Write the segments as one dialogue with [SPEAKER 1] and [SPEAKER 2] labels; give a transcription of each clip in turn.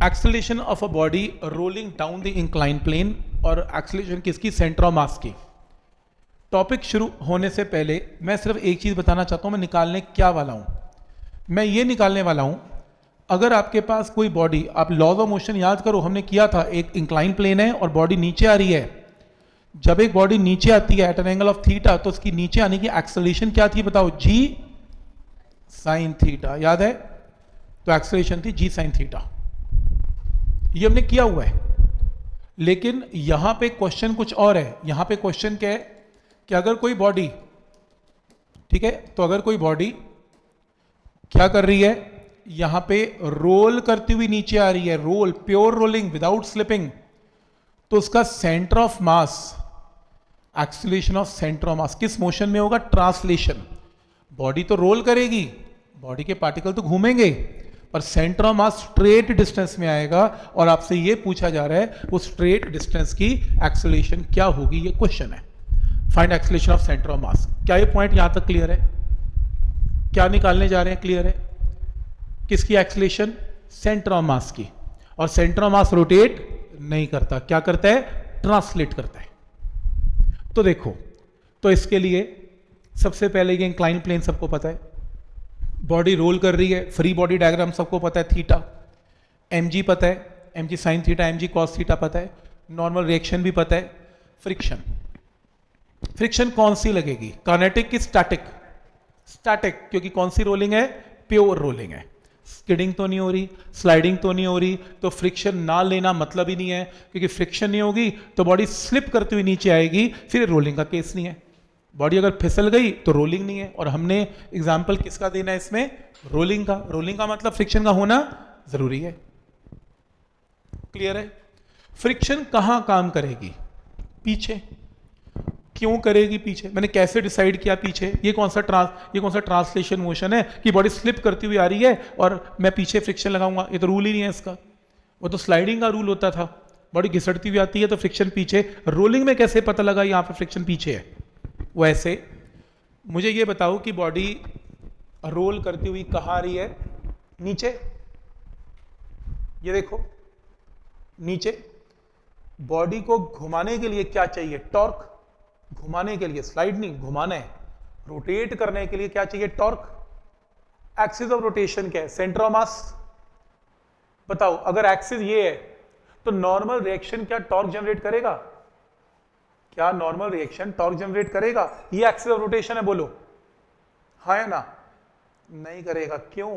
[SPEAKER 1] Acceleration of a body rolling down the incline plane, और acceleration किसकी? Centre of mass की। Topic शुरू होने से पहले मैं सिर्फ एक चीज बताना चाहता हूं, मैं निकालने क्या वाला हूं। मैं ये निकालने वाला हूं, अगर आपके पास कोई बॉडी, आप लॉज ऑफ मोशन याद करो, हमने किया था, एक इंक्लाइन प्लेन है और बॉडी नीचे आ रही है। जब एक बॉडी नीचे आती है at an angle of theta, तो उसकी नीचे आने की एक्सेलरेशन क्या थी बताओ? जी साइन थीटा, याद है? तो एक्सेलरेशन थी जी साइन थीटा। ये हमने किया हुआ है, लेकिन यहां पे क्वेश्चन कुछ और है। यहां पे क्वेश्चन क्या है कि अगर कोई बॉडी, ठीक है, तो अगर कोई बॉडी क्या कर रही है, यहां पे रोल करती हुई नीचे आ रही है, roll, pure rolling without slipping, तो उसका centre of mass, acceleration of centre of mass किस मोशन में होगा? ट्रांसलेशन। बॉडी तो रोल करेगी, बॉडी के पार्टिकल तो घूमेंगे, पर centre of mass straight distance में आएगा, और आपसे यह पूछा जा रहा है उस स्ट्रेट डिस्टेंस की एक्सेलरेशन क्या होगी, ये क्वेश्चन है। Find acceleration of centre of मास। क्या ये पॉइंट यहां तक क्लियर है? क्या निकालने जा रहे हैं? क्लियर है? किसकी एक्सेलरेशन? सेंटर ऑफ मास की। और सेंटर ऑफ मास रोटेट नहीं करता, क्या करता है? ट्रांसलेट करता है। तो देखो, तो इसके लिए सबसे पहले ये इंक्लाइन प्लेन सबको पता है, बॉडी रोल कर रही है, फ्री बॉडी डायग्राम सबको पता है, थीटा, mg पता है, mg sine theta, mg cos theta पता है, नॉर्मल रिएक्शन भी पता है, फ्रिक्शन। फ्रिक्शन कौन सी लगेगी? काइनेटिक की स्टैटिक? स्टैटिक, क्योंकि कौन सी रोलिंग है? प्योर रोलिंग है। स्किडिंग तो नहीं हो रही, स्लाइडिंग तो नहीं हो रही, तो फ्रिक्शन ना लेना मतलब ही नहीं है, क्योंकि फ्रिक्शन नहीं होगी तो बॉडी स्लिप करती हुई नीचे आएगी, फिर रोलिंग का केस नहीं है। बॉडी अगर फिसल गई तो रोलिंग नहीं है। और हमने एग्जाम्पल किसका देना है इसमें? रोलिंग का। रोलिंग का मतलब फ्रिक्शन का होना जरूरी है। क्लियर है? फ्रिक्शन कहां काम करेगी? पीछे। क्यों करेगी पीछे? मैंने कैसे डिसाइड किया पीछे? ये कौन सा ट्रांसलेशन मोशन है कि बॉडी स्लिप करती हुई आ रही है और मैं पीछे फ्रिक्शन लगाऊंगा? ये तो रूल ही नहीं है इसका। वो तो स्लाइडिंग का रूल होता था, बॉडी घिसटती हुई आती है तो फ्रिक्शन पीछे। रोलिंग में कैसे पता लगा यहां पे फ्रिक्शन पीछे है? वैसे मुझे ये बताओ कि बॉडी रोल करती हुई कहां आ रही है? नीचे। ये देखो, नीचे। बॉडी को घुमाने के लिए क्या चाहिए? टॉर्क। घुमाने के लिए, स्लाइड नहीं, घुमाना है। रोटेट करने के लिए क्या चाहिए? टॉर्क। एक्सिस ऑफ रोटेशन क्या है? सेंटर ऑफ मास। बताओ, अगर एक्सिस ये है तो नॉर्मल रिएक्शन क्या टॉर्क जनरेट करेगा? क्या नॉर्मल रिएक्शन टॉर्क जनरेट करेगा? ये एक्सिस ऑफ रोटेशन है, बोलो हाँ या ना? नहीं करेगा। क्यों?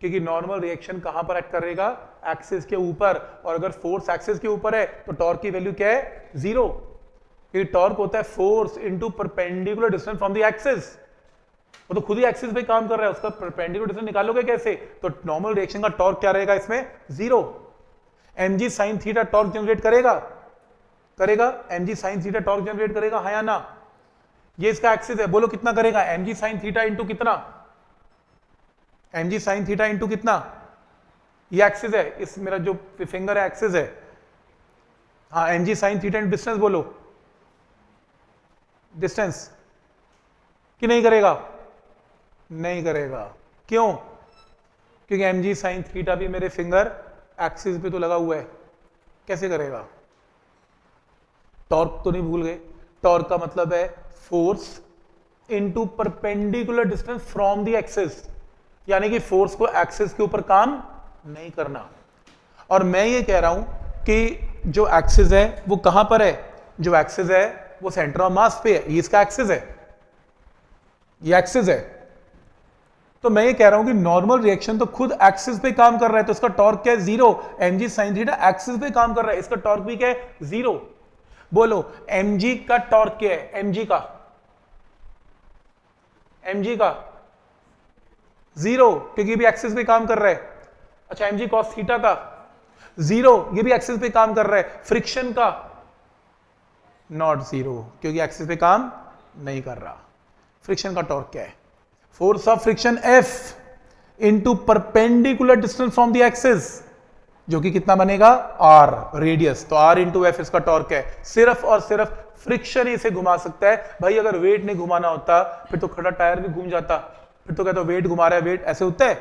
[SPEAKER 1] क्योंकि नॉर्मल रिएक्शन कहां पर एक्ट करेगा? एक्सिस के ऊपर। और अगर फोर्स एक्सिस के ऊपर है तो टॉर्क की वैल्यू क्या है? जीरो। क्योंकि टॉर्क होता है force into perpendicular distance from the axis. वो तो खुद ही एक्सिस पे काम कर रहा है, उसका परपेंडिकुलर डिस्टेंस निकालोगे कैसे? तो नॉर्मल रिएक्शन का टॉर्क क्या रहेगा इसमें? Zero. mg sine theta torque generate करेगा? करेगा। mg sine theta torque generate करेगा, हाँ या ना? ये इसका एक्सिस है, बोलो कितना करेगा? mg साइन थीटा इंटू कितना? mg साइन थीटा इंटू कितना? ये एक्सिस है, इस मेरा जो फिंगर है एक्सिस है। हाँ, mg sine theta into distance, बोलो डिस्टेंस। कि नहीं करेगा? नहीं करेगा। क्यों? क्योंकि mg साइन थीटा भी मेरे फिंगर एक्सिस पे तो लगा हुआ है। कैसे करेगा? टॉर्क तो नहीं भूल गए? टॉर्क का मतलब है force into perpendicular distance from the axis, यानी कि फोर्स को एक्सिस के ऊपर काम नहीं करना। और मैं ये कह रहा हूं कि जो एक्सिस है वो कहां पर है? जो एक्सिस है वो सेंटर ऑफ मास पे है। ये इसका एक्सिस है, ये एक्सिस है। तो मैं ये कह रहा हूं कि नॉर्मल रिएक्शन तो खुद एक्सिस पे काम कर रहा है, तो इसका टॉर्क क्या है? Zero. mg sine theta axis पे काम कर रहा है, इसका टॉर्क भी क्या है? जीरो। बोलो mg का टॉर्क क्या है? mg का जीरो, क्योंकि भी एक्सिस पे काम कर रहा है। अच्छा, mg cos थीटा का जीरो, ये भी एक्सिस पे काम कर रहा है। फ्रिक्शन का नॉट जीरो, क्योंकि एक्सिस पे काम नहीं कर रहा। फ्रिक्शन का टॉर्क क्या है? Force of friction F into perpendicular distance from the axis, जो कि कितना बनेगा? R, radius. तो R इंटू F इसका टॉर्क है। सिर्फ और सिर्फ फ्रिक्शन ही इसे घुमा सकता है। भाई अगर वेट नहीं घुमाना होता फिर तो खड़ा टायर भी घूम जाता, फिर तो कहते वेट घुमा रहा है, वेट ऐसे होता है?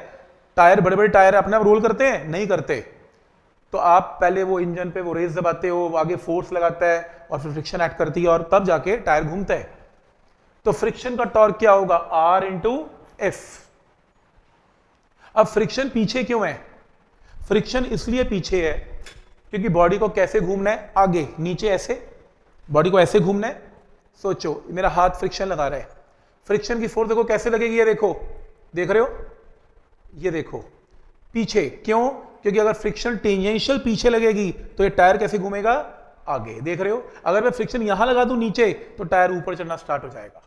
[SPEAKER 1] टायर, बड़े बड़े टायर अपने आप रोल करते हैं? नहीं करते। तो आप पहले वो इंजन पे वो रेस दबाते हो, आगे फोर्स लगाता है और फिर फ्रिक्शन एक्ट करती है और तब जाके टायर घूमता है। तो फ्रिक्शन का टॉर्क क्या होगा? R into F. अब फ्रिक्शन पीछे क्यों है? फ्रिक्शन इसलिए पीछे है क्योंकि बॉडी को कैसे घूमना है? आगे नीचे ऐसे, बॉडी को ऐसे घूमना है। सोचो मेरा हाथ फ्रिक्शन लगा रहा है, फ्रिक्शन की फोर्स देखो कैसे लगेगी, ये देखो, देख रहे हो, ये देखो पीछे। क्यों? क्योंकि अगर फ्रिक्शन टेंजेंशियल पीछे लगेगी तो ये टायर कैसे घूमेगा? आगे। देख रहे हो, अगर मैं फ्रिक्शन यहां लगा दूं नीचे तो टायर ऊपर चढ़ना स्टार्ट हो जाएगा।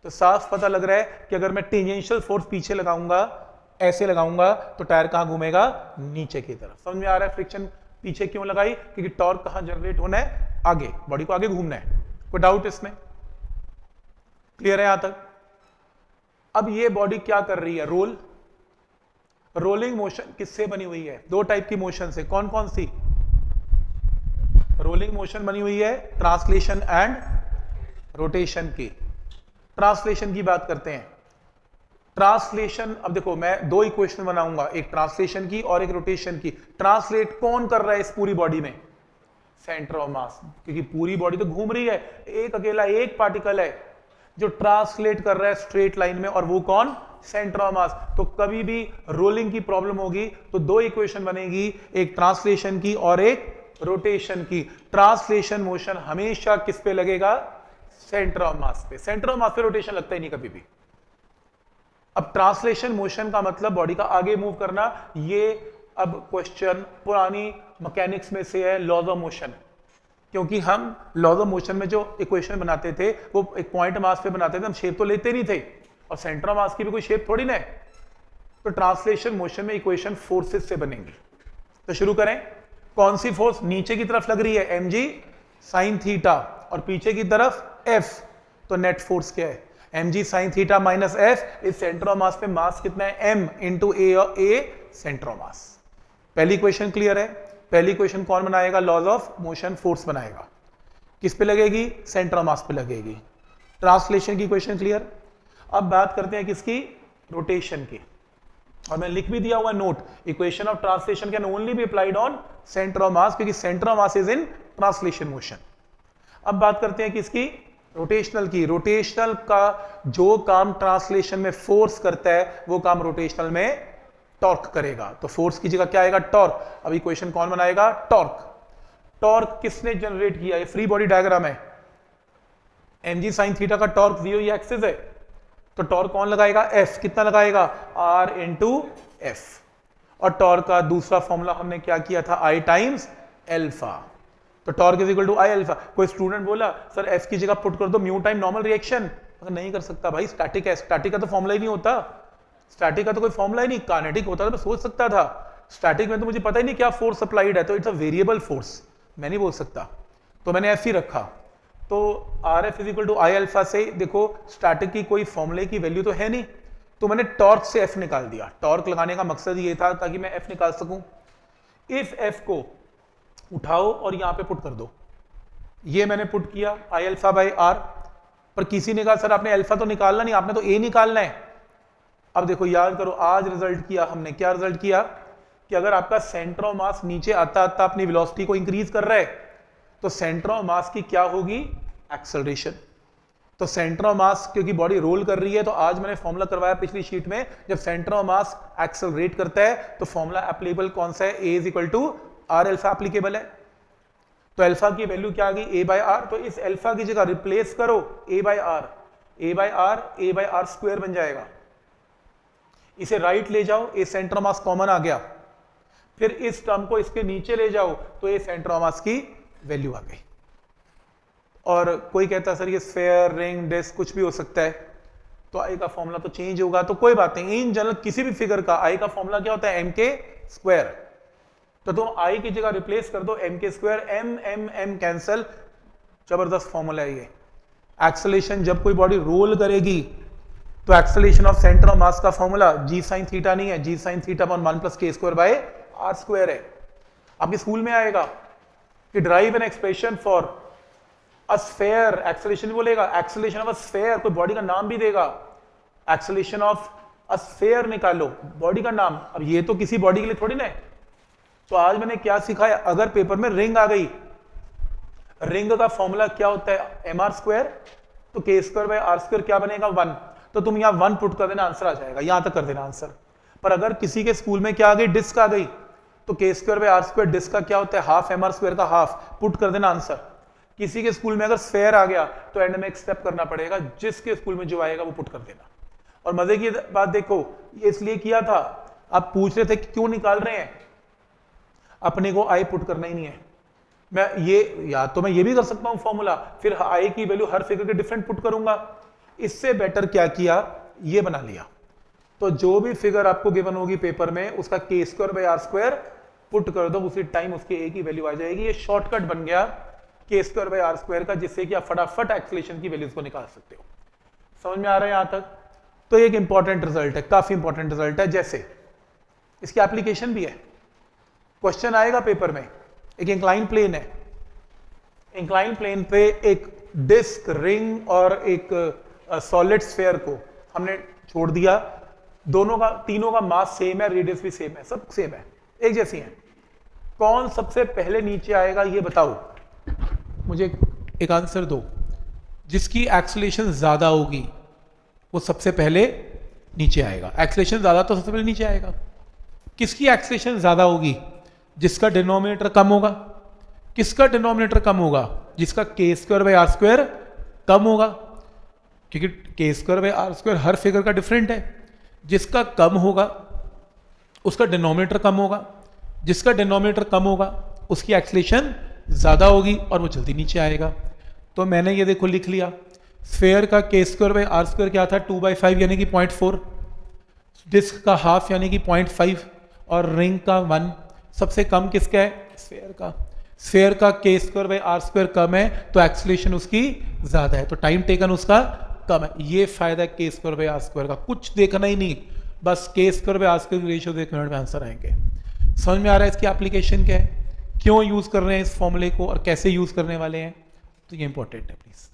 [SPEAKER 1] तो साफ पता लग रहा है कि अगर मैं टेंजेंशियल फोर्स पीछे लगाऊंगा, ऐसे लगाऊंगा, तो टायर कहां घूमेगा? नीचे की तरफ। समझ में आ रहा है फ्रिक्शन पीछे क्यों लगाई? क्योंकि टॉर्क कहां जनरेट होना है? आगे, बॉडी को आगे घूमना है। कोई डाउट इसमें? क्लियर है यहां तक? अब ये बॉडी क्या कर रही है? रोल। रोलिंग मोशन किससे बनी हुई है? दो टाइप की मोशन से। कौन कौन सी रोलिंग मोशन बनी हुई है? ट्रांसलेशन एंड रोटेशन की। ट्रांसलेशन की बात करते हैं। ट्रांसलेशन, अब देखो मैं दो इक्वेशन बनाऊंगा, एक ट्रांसलेशन की और एक रोटेशन की। ट्रांसलेट कौन कर रहा है इस पूरी बॉडी में? सेंटर ऑफ मास, क्योंकि पूरी बॉडी तो घूम रही है, एक अकेला एक पार्टिकल है जो ट्रांसलेट कर रहा है स्ट्रेट लाइन में, और वो कौन? सेंटर ऑफ मास। तो कभी भी रोलिंग की प्रॉब्लम होगी तो दो इक्वेशन बनेगी, एक ट्रांसलेशन की और एक रोटेशन की। ट्रांसलेशन मोशन हमेशा किस पे लगेगा? सेंटर ऑफ मास पे। सेंटर ऑफ मास पे रोटेशन लगता ही नहीं कभी भी। अब ट्रांसलेशन मोशन का मतलब बॉडी का आगे मूव करना। ये अब क्वेश्चन पुरानी मैकेनिक्स में से है, लॉज ऑफ मोशन। क्योंकि हम लॉज ऑफ मोशन में जो इक्वेशन बनाते थे वो एक पॉइंट मास पे बनाते थे, हम शेप तो लेते नहीं थे, और सेंटर ऑफ मास की भी कोई शेप थोड़ी ना है। तो ट्रांसलेशन मोशन में इक्वेशन फोर्सेस से बनेंगी। तो शुरू करें। कौन सी फोर्स नीचे की तरफ लग रही है? mg sin थीटा, और पीछे की तरफ f। तो नेट फोर्स क्या है? mg sin theta minus f। इस सेंटर ऑफ मास पे मास कितना है? m into a centre of मास। पहली इक्वेशन क्लियर है? पहली इक्वेशन कौन बनाएगा? लॉज ऑफ मोशन फोर्स बनाएगा। किस पे लगेगी? सेंटर ऑफ मास पे लगेगी। ट्रांसलेशन की इक्वेशन क्लियर। अब बात करते हैं किसकी? रोटेशन की। और मैं लिख भी दिया हुआ note, equation of translation can only be applied on centre of mass, क्योंकि centre of mass is in translation motion. अब बात करते हैं किसकी? रोटेशनल की। रोटेशनल का जो काम ट्रांसलेशन में फोर्स करता है वो काम रोटेशनल में टॉर्क करेगा। तो फोर्स की जगह क्या आएगा? टॉर्क। अब इक्वेशन कौन बनाएगा? टॉर्क। टॉर्क किसने जनरेट किया? ये फ्री बॉडी डायग्राम है। mg sin थीटा का टॉर्क 0 ये एक्सिस है, तो टॉर्क कौन लगाएगा? F। कितना लगाएगा? R into F. और टॉर्क का दूसरा फॉर्मूला हमने क्या किया था? I times alpha. तो torque is equal to I alpha. कोई स्टूडेंट बोला सर F की जगह पुट कर दो म्यू टाइम नॉर्मल रिएक्शन। नहीं कर सकता भाई, स्टैटिक है, स्टैटिक का तो फॉर्मूला ही नहीं होता। स्टैटिक का तो कोई फॉर्मूला ही नहीं। काइनेटिक होता तो मैं सोच सकता था, स्टैटिक में तो मुझे पता ही नहीं क्या फोर्स अप्लाइड है, तो इट्स अ वेरिएबल फोर्स, मैं नहीं बोल सकता, तो मैंने F ही रखा। तो R F is equal to I alpha से देखो स्टैटिक की कोई फॉर्मूले की वैल्यू तो है नहीं, तो मैंने टॉर्क से एफ निकाल दिया। टॉर्क लगाने का मकसद ये था ताकि मैं एफ निकाल सकूं। इस एफ को उठाओ और यहां पे पुट कर दो। ये मैंने पुट किया आई अल्फा बाई आर, पर किसी ने कहा सर आपने अल्फा तो निकालना नहीं, आपने तो ए निकालना है। अब देखो याद करो, आज रिजल्ट किया हमने, क्या रिजल्ट किया कि अगर आपका सेंटर ऑफ मास नीचे आता आता अपनी वेलोसिटी को इंक्रीज कर रहा है तो सेंटर ऑफ मास की क्या होगी? एक्सेलरेशन। तो सेंटर ऑफ मास क्योंकि बॉडी रोल कर रही है, तो आज मैंने फॉर्मूला करवाया पिछली शीट में, जब सेंटर ऑफ मास एक्सेलरेट करता है तो फॉर्मूला एप्लीकेबल कौन सा है? A is equal to R alpha applicable है। तो अल्फा की वैल्यू क्या आ गई? A by R. तो इस अल्फा की जगह रिप्लेस करो A by R, A by R square बन जाएगा। इसे राइट ले जाओ, A centre of mass common आ गया, फिर इस टर्म को इसके नीचे ले जाओ तो ए सेंटर ऑफ मास की वैल्यू आ गई। और कोई कहता है सर ये स्फेयर, रिंग, डिस्क कुछ भी हो सकता है, तो आई का फॉर्मूला तो चेंज होगा, तो कोई बात नहीं। इन जनरल किसी भी फिगर का आई का फॉर्मूला क्या होता है? M K square. तो तुम आई की जगह रिप्लेस कर दो M K square, M M M cancel, जबरदस्त फॉर्मूला है ये। एक्सेलेरेशन जब कोई बॉडी रोल करेगी तो acceleration of centre of mass का फॉर्मूला जी साइन थीटा नहीं है, G sine theta upon 1 plus K square by R square है। आपके स्कूल में आएगा कि drive an expression for a sphere, acceleration बोलेगा, एक्सेलेरेशन ऑफ अ स्फेयर, कोई बॉडी का नाम भी देगा, एक्सेलेरेशन ऑफ स्फेयर निकालो, बॉडी का नाम। अब ये तो किसी बॉडी के लिए थोड़ी ना है। तो आज मैंने क्या सिखाया, अगर पेपर में रिंग आ गई, रिंग का फॉर्मूला क्या होता है, एम आर स्क्वायर, तो K square by R square क्या बनेगा 1, तो तुम यहां 1 पुट कर देना, आंसर आ जाएगा, यहां तक कर देना आंसर। पर अगर किसी के स्कूल में क्या आ गई, डिस्क आ गई, तो K square by R square disc का क्या होता है, हाफ एम आर स्क्वायर का हाफ, पुट कर देना आंसर। किसी के स्कूल में अगर स्फेयर आ गया तो एंड में एक स्टेप करना पड़ेगा, जिसके स्कूल में जो आएगा वो पुट कर देना। और मजे की बात देखो, ये इसलिए किया था, आप पूछ रहे थे कि क्यों निकाल रहे हैं, अपने को आई पुट करना ही नहीं है। मैं ये या तो मैं ये भी कर सकता हूं फॉर्मूला, फिर आई की वैल्यू हर फिगर के डिफरेंट पुट करूंगा। इससे बेटर क्या किया, ये बना लिया। तो जो भी फिगर आपको गिवन होगी पेपर में, उसका K square by R square put कर दो, उसी टाइम उसके ए की वैल्यू आ जाएगी। ये शॉर्टकट बन गया के स्क्वायर बाय आर स्क्वायर का, जिससे कि आप फटाफट एक्सेलरेशन की वैल्यूज को निकाल सकते हो। समझ में आ रहा है यहां तक? तो एक इंपॉर्टेंट रिजल्ट है, काफी इंपॉर्टेंट रिजल्ट है। जैसे इसकी एप्लीकेशन भी है, क्वेश्चन आएगा पेपर में, एक इंक्लाइन प्लेन है, इंक्लाइन प्लेन पे एक डिस्क, रिंग और एक सॉलिड स्फेयर को हमने छोड़ दिया। दोनों का, तीनों का मास सेम है, रेडियस भी सेम है, सब सेम है, एक जैसी है। कौन सबसे पहले नीचे आएगा ये बताओ मुझे, एक आंसर दो। जिसकी एक्सेलरेशन ज्यादा होगी वो सबसे पहले नीचे आएगा। एक्सेलरेशन ज्यादा तो सबसे पहले नीचे आएगा। किसकी एक्सेलरेशन ज्यादा होगी, जिसका डिनोमिनेटर कम होगा। किसका डिनोमिनेटर कम होगा, जिसका K square by R square कम होगा, क्योंकि K square by R square हर फिगर का डिफरेंट है। जिसका कम होगा उसका डिनोमिनेटर कम होगा, जिसका डिनोमिनेटर कम होगा उसकी एक्सेलरेशन ज्यादा होगी और वो जल्दी नीचे आएगा। तो मैंने ये देखो लिख लिया, स्फेयर का के स्क्वायर बाय आर स्क्वायर क्या था 2/5 यानी कि 0.4, डिस्क का हाफ यानी कि 0.5 और रिंग का 1। सबसे कम किसका है, स्फेयर का। स्फेयर का के स्क्वायर बाय आर स्क्वायर कम है तो एक्सेलरेशन उसकी ज्यादा है, तो टाइम टेकन उसका कम है। ये फायदा है के स्क्वायर बाय आर स्क्वायर का, कुछ देखना ही नहीं, बस K square by R square ratio से 1 मिनट में आंसर आएंगे। समझ में आ रहा है इसकी एप्लीकेशन क्या है, क्यों यूज कर रहे हैं इस फॉर्मूले को और कैसे यूज करने वाले हैं, तो ये इंपॉर्टेंट है प्लीज।